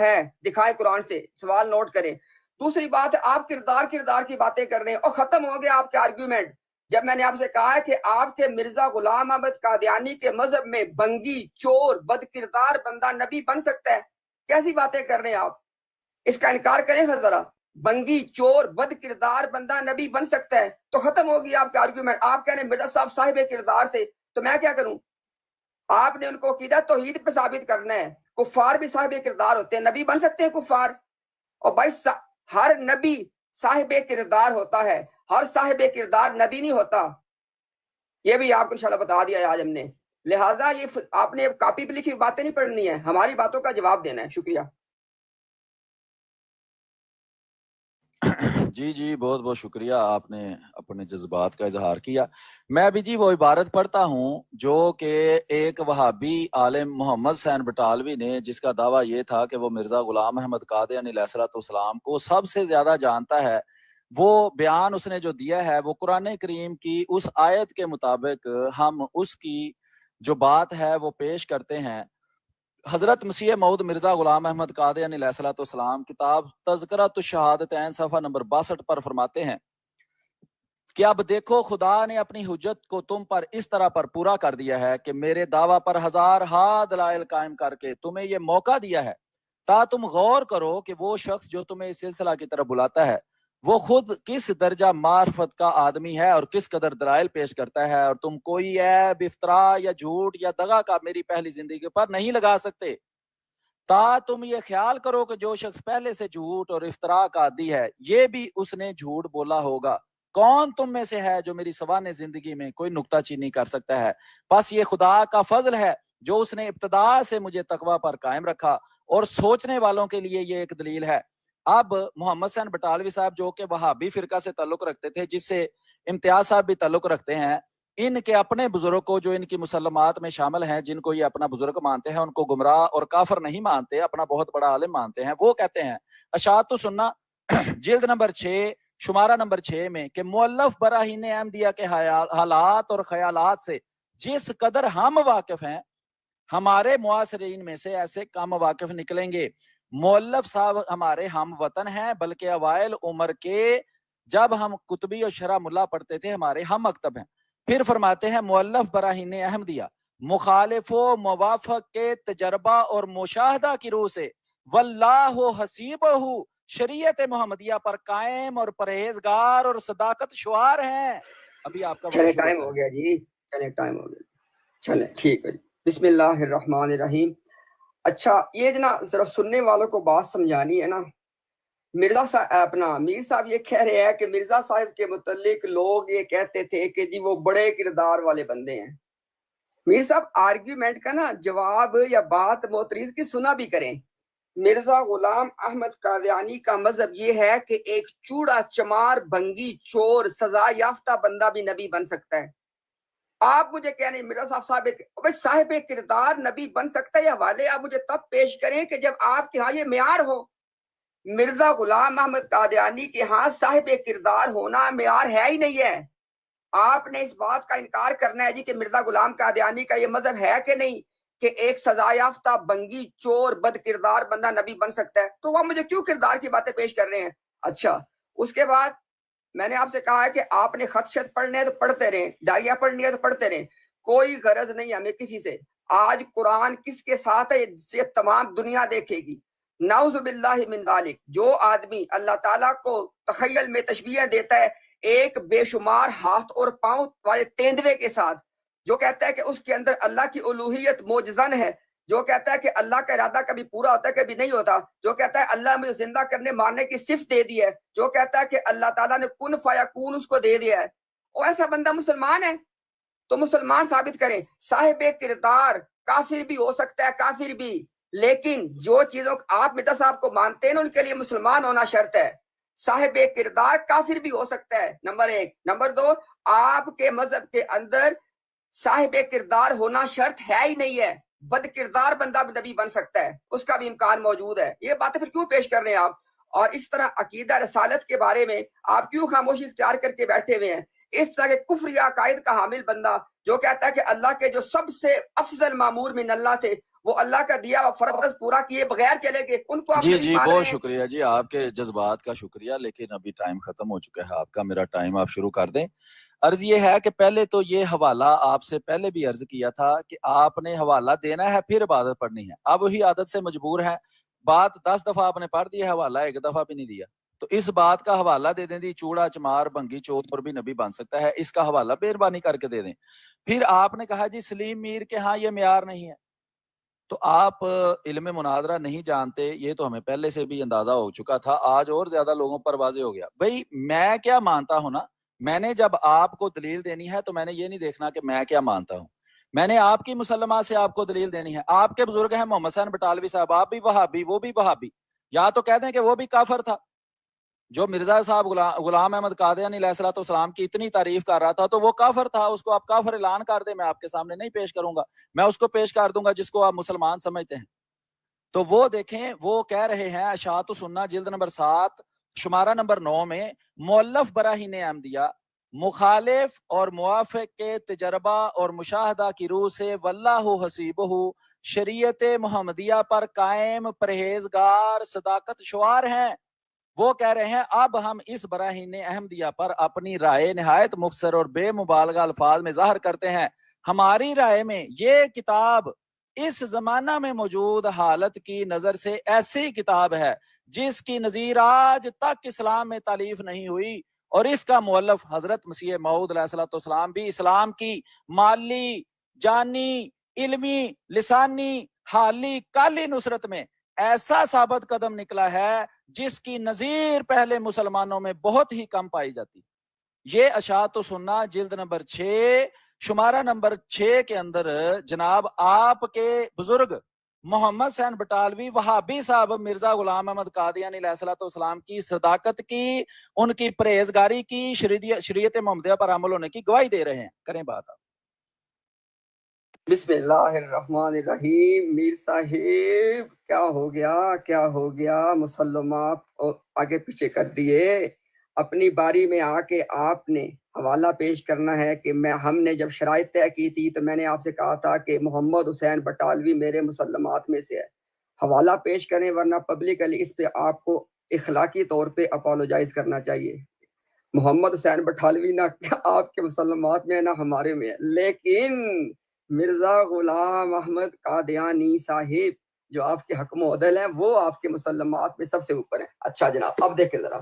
ہے دکھائیں قرآن سے, سوال نوٹ کریں. دوسری بات ہے آپ کردار کی باتیں کر رہے ہیں اور ختم ہو گیا آپ کے آرگیومنٹ. جب میں نے آپ سے کہا ہے کہ آپ کے مرزا غلام احمد قادیانی کے مذہب میں بنگی, چور, بد کردار بندہ نبی بن سکتا ہے, کیسی باتیں کر رہے ہیں آپ؟ اس کا انکار کریں ذرا. بنگی, چور, بد کردار بندہ نبی بن سکتا ہے تو ختم ہو گیا آپ کا آرگیومنٹ. آپ کہہ رہے ہیں مرزا صاحب صاحب کردار تھے, تو میں کیا کروں؟ آپ نے ان کو عقیدہ توحید پہ ثابت کرنا ہے. کفار بھی صاحب کردار ہوتے ہیں, نبی بن سکتے ہیں کفار؟ اور بھائی ہر نبی صاحب کردار ہوتا ہے, ہر صاحب کردار نبی نہیں ہوتا. یہ بھی آپ کو انشاءاللہ بتا دیا ہے آج ہم نے. لہٰذا یہ آپ نے کاپی پہ لکھی باتیں نہیں پڑھنی ہے, ہماری باتوں کا جواب دینا ہے. شکریہ. جی جی بہت بہت شکریہ, آپ نے اپنے جذبات کا اظہار کیا. میں بھی جی وہ عبارت پڑھتا ہوں جو کہ ایک وہابی عالم محمد حسین بٹالوی نے, جس کا دعویٰ یہ تھا کہ وہ مرزا غلام احمد قادیانی علیہ السلام کو سب سے زیادہ جانتا ہے. وہ بیان اس نے جو دیا ہے وہ قرآن کریم کی اس آیت کے مطابق ہم اس کی جو بات ہے وہ پیش کرتے ہیں. حضرت مسیح موعود مرزا غلام احمد قادیانی علیہ السلام کتاب تذکرۃ الشہادتین صفحہ نمبر 62 پر فرماتے ہیں کہ اب دیکھو خدا نے اپنی حجت کو تم پر اس طرح پر پورا کر دیا ہے کہ میرے دعویٰ پر ہزار دلائل قائم کر کے تمہیں یہ موقع دیا ہے تا تم غور کرو کہ وہ شخص جو تمہیں اس سلسلہ کی طرف بلاتا ہے وہ خود کس درجہ معرفت کا آدمی ہے اور کس قدر دلائل پیش کرتا ہے, اور تم کوئی عیب, افتراء یا جھوٹ یا دغا کا میری پہلی زندگی پر نہیں لگا سکتے. تا تم یہ خیال کرو کہ جو شخص پہلے سے جھوٹ اور افتراء کا عادی ہے یہ بھی اس نے جھوٹ بولا ہوگا. کون تم میں سے ہے جو میری سوانح زندگی میں کوئی نکتہ چینی کر سکتا ہے؟ بس یہ خدا کا فضل ہے جو اس نے ابتدا سے مجھے تقوی پر قائم رکھا, اور سوچنے والوں کے لیے یہ ایک دلیل ہے. اب محمد حسین بٹالوی صاحب جو کہ وہابی فرقہ سے تعلق رکھتے تھے, جس سے امتیاز صاحب بھی تعلق رکھتے ہیں, ان کے اپنے بزرگ کو جو ان کی مسلمات میں شامل ہیں, جن کو یہ اپنا بزرگ مانتے ہیں, ان کو گمراہ اور کافر نہیں مانتے, اپنا بہت بڑا عالم مانتے ہیں. وہ کہتے ہیں اشاعت السنہ جلد نمبر 6 شمارہ نمبر 6 میں کہ مؤلف براہین احمدیہ کے حالات اور خیالات سے جس قدر ہم واقف ہیں, ہمارے معاصرین میں سے ایسے کم واقف نکلیں گے. مؤلف صاحب ہمارے ہم وطن ہیں, بلکہ اوائل عمر کے جب ہم کتبی اور شرح ملا پڑھتے تھے ہمارے ہم مکتب ہیں. پھر فرماتے ہیں مؤلف براہین احمدیہ مخالف و موافق کے تجربہ اور مشاہدہ کی روح سے واللہ حسیبہ شریعت محمدیہ پر قائم اور پرہیزگار اور صداقت شعار ہیں. ابھی آپ کا چلے ٹائم ہو گیا جی, چلے ٹائم ہو گیا, چلے ٹھیک ہے جی. بسم اللہ الرحمن الرحیم. اچھا یہ جناب ذرا سننے والوں کو بات سمجھانی ہے نا. مرزا صاحب میر صاحب یہ کہہ رہے ہیں کہ مرزا صاحب کے متعلق لوگ یہ کہتے تھے کہ جی وہ بڑے کردار والے بندے ہیں. میر صاحب آرگیومنٹ کا نا جواب یا بات معترض کی سنا بھی کریں. مرزا غلام احمد قادیانی کا مذہب یہ ہے کہ ایک چوڑا چمار بھنگی چور سزا یافتہ بندہ بھی نبی بن سکتا ہے. آپ مجھے کہہ رہے ہیں مرزا صاحب کردار نبی بن سکتا ہے, یہ حوالے آپ مجھے تب پیش کریں کہ جب آپ کے ہاں یہ معیار ہو. مرزا غلام احمد قادیانی کے ہاں صاحب کردار ہونا معیار ہے ہی نہیں ہے. آپ نے اس بات کا انکار کرنا ہے جی کہ مرزا غلام قادیانی کا یہ مذہب ہے کہ نہیں کہ ایک سزا یافتہ بنگی چور بد کردار بندہ نبی بن سکتا ہے, تو وہ مجھے کیوں کردار کی باتیں پیش کر رہے ہیں؟ اچھا اس کے بعد میں نے آپ سے کہا ہے کہ آپ نے خط شت پڑھنے ہیں تو پڑھتے رہیں, ڈائریاں پڑھنی ہے تو پڑھتے رہیں, کوئی غرض نہیں ہمیں کسی سے. آج قرآن کس کے ساتھ ہے یہ تمام دنیا دیکھے گی. نعوذ باللہ من ذالک. جو آدمی اللہ تعالیٰ کو تخیل میں تشبیہ دیتا ہے ایک بے شمار ہاتھ اور پاؤں والے تیندوے کے ساتھ, جو کہتا ہے کہ اس کے اندر اللہ کی الوہیت موجزن ہے, جو کہتا ہے کہ اللہ کا ارادہ کبھی پورا ہوتا ہے کبھی نہیں ہوتا, جو کہتا ہے اللہ مجھے زندہ کرنے مارنے کی صفت دے دی ہے, جو کہتا ہے کہ اللہ تعالیٰ نے کن فیکون اس کو دے دیا ہے, اور ایسا بندہ مسلمان ہے تو مسلمان ثابت کریں. صاحب کردار کافر بھی ہو سکتا ہے, کافر بھی, لیکن جو چیزوں آپ مرزا صاحب کو مانتے ہیں نا ان کے لیے مسلمان ہونا شرط ہے. صاحب کردار کافر بھی ہو سکتا ہے, نمبر 1. نمبر 2, آپ کے مذہب کے اندر صاحب کردار ہونا شرط ہے ہی نہیں ہے, بد کردار بندہ بھی نبی بن سکتا ہے, اس کا بھی امکان موجود ہے. یہ باتیں پھر کیوں پیش کر رہے ہیں آپ؟ اور اس طرح عقیدہ رسالت کے بارے میں آپ کیوں خاموشی اختیار کر کے بیٹھے ہوئے ہیں؟ اس طرح کے کفری عقائد کا حامل بندہ جو کہتا ہے کہ اللہ کے جو سب سے افضل مامور من اللہ تھے وہ اللہ کا دیا فرض پورا کیے بغیر چلے گئے، ان کو آپ جی نہیں جی مان بہت رہے ہیں۔ شکریہ جی، آپ کے جذبات کا شکریہ، لیکن ابھی ٹائم ختم ہو چکا ہے آپ کا، میرا ٹائم آپ شروع کر دیں۔ عرض یہ ہے کہ پہلے تو یہ حوالہ آپ سے پہلے بھی عرض کیا تھا کہ آپ نے حوالہ دینا ہے پھر عبادت پڑھنی ہے، اب وہی عادت سے مجبور ہیں، بات 10 دفعہ آپ نے پڑھ دی ہے، حوالہ ایک دفعہ بھی نہیں دیا، تو اس بات کا حوالہ دے دیں دی، چوڑا چمار بھنگی چور اور بھی نبی بن سکتا ہے، اس کا حوالہ مہربانی کر کے دے دیں۔ پھر آپ نے کہا جی سلیم میر کے ہاں یہ معیار نہیں ہے، تو آپ علم مناظرہ نہیں جانتے، یہ تو ہمیں پہلے سے بھی اندازہ ہو چکا تھا، آج اور زیادہ لوگوں پر واضح ہو گیا۔ بھئی میں کیا مانتا ہوں نا، میں نے جب آپ کو دلیل دینی ہے تو میں نے یہ نہیں دیکھنا کہ میں کیا مانتا ہوں، میں نے آپ کی مسلمات سے آپ کو دلیل دینی ہے۔ آپ کے بزرگ ہیں محمد حسین بٹالوی صاحب، آپ بھی وہابی وہ بھی وہابی، یا تو کہہ دیں کہ وہ بھی کافر تھا، جو مرزا صاحب غلام احمد قادیانی علیہ الصلوۃ والسلام کی اتنی تعریف کر رہا تھا تو وہ کافر تھا، اس کو آپ کافر اعلان کر دیں، میں آپ کے سامنے نہیں پیش کروں گا، میں اس کو پیش کر دوں گا جس کو آپ مسلمان سمجھتے ہیں۔ تو وہ دیکھیں، وہ کہہ رہے ہیں اشاعت السنہ جلد نمبر 7 شمارہ نمبر 9 میں مؤلف براہین احمدیہ مخالف اور موافق کے تجربہ اور مشاہدہ کی روح سے واللہ حسیبہ شریعت محمدیہ پر قائم پرہیزگار صداقت شعار ہیں۔ وہ کہہ رہے ہیں اب ہم اس براہین احمدیہ پر اپنی رائے نہایت مختصر اور بے مبالغہ الفاظ میں ظاہر کرتے ہیں۔ ہماری رائے میں یہ کتاب اس زمانہ میں موجود حالت کی نظر سے ایسی کتاب ہے جس کی نظیر آج تک اسلام میں تالیف نہیں ہوئی، اور اس کا مؤلف حضرت مسیح موعود علیہ الصلوۃ والسلام بھی اسلام کی مالی، جانی، علمی، لسانی، حالی، کالی نصرت میں ایسا ثابت قدم نکلا ہے جس کی نظیر پہلے مسلمانوں میں بہت ہی کم پائی جاتی۔ یہ اشاعت السنہ جلد نمبر 6 شمارہ نمبر 6 کے اندر جناب آپ کے بزرگ محمد حسین بٹالوی وہابی صاحب مرزا غلام احمد قادیانی علیہ الصلوۃ والسلام کی صداقت کی، ان کی پرہیزگاری کی، شریعت محمدیہ پر عمل ہونے کی گواہی دے رہے ہیں۔ کریں بات آپ۔ بسم اللہ الرحمن الرحیم۔ میر صاحب کیا ہو گیا، کیا ہو گیا، مسلمات آگے پیچھے کر دیے۔ اپنی باری میں آ کے آپ نے حوالہ پیش کرنا ہے کہ ہم نے جب شرائط طے کی تھی تو میں نے آپ سے کہا تھا کہ محمد حسین بٹالوی میرے مسلمات میں سے ہے، حوالہ پیش کریں ورنہ پبلکلی اس پہ آپ کو اخلاقی طور پہ اپولوجائز کرنا چاہیے۔ محمد حسین بٹالوی نہ آپ کے مسلمات میں نہ ہمارے میں ہے، لیکن مرزا غلام احمد قادیانی صاحب جو آپ کے حکم و عدل ہیں وہ آپ کے مسلمات میں سب سے اوپر ہیں۔ اچھا جناب اب دیکھیں ذرا،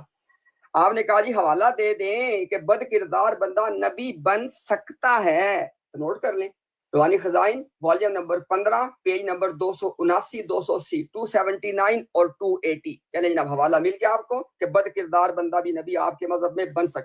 آپ نے کہا جی حوالہ دے دیں کہ بد کردار بندہ نبی بن سکتا ہے، تو نوٹ کر لیں، روحانی خزائن والیوم نمبر 15 پیج نمبر 279 280 279 اور 280۔ چلیں جناب حوالہ مل گیا آپ کو کہ بد کردار بندہ بھی نبی آپ کے مذہب میں بن سکتا ہے۔